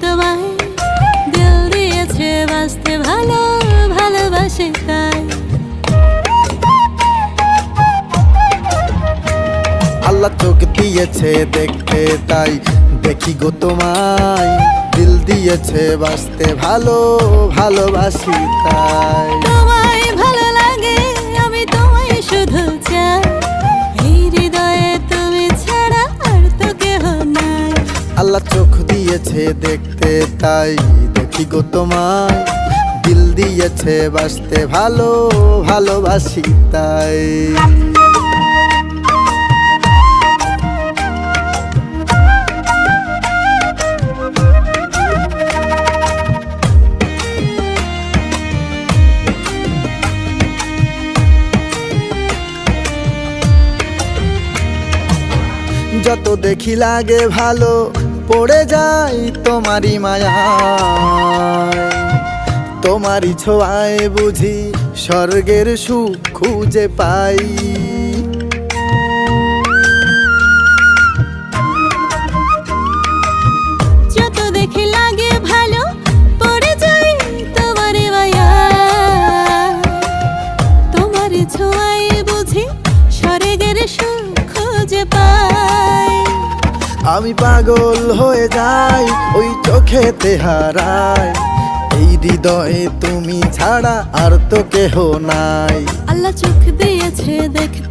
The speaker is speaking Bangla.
তোমায়, দিল দিয়েছে বাঁচতে ভালো, ভালোবাসে তাই। আল্লাহ চোখ দিয়েছে দেখতে তাই দেখি গো তোমায়, দিল দিয়েছে বাঁচতে ভালো, ভালোবাসি তাই। তোমায় ভালো লাগে, আমি তোমায় শুধু চাই, এই হৃদয়ে তুমি ছাড়া আর তো কেহ নাই। আল্লাহ চোখ দিয়েছে দেখতে তাই দেখি গো তোমায়, দিল দিয়েছে বাঁচতে ভালো, ভালোবাসি তাই। যত দেখি লাগে ভালো, পড়ে যাই তোমারই মায়ায়, তোমারই ছোঁয়ায় বুঝি স্বর্গের সুখ খুঁজে পাই। যত দেখি লাগে ভালো, পড়ে যাই তোমারই মায়ায়, তোমারই ছোঁয়ায় বুঝি স্বর্গের সুখ খুঁজে পাই। আমি পাগল হয়ে যাই ওই চোখেতে হারাই, এই হৃদয়ে তুমি ছাড়া আর তো কেহ নাই। আল্লাহ চোখ দিয়েছে দেখতে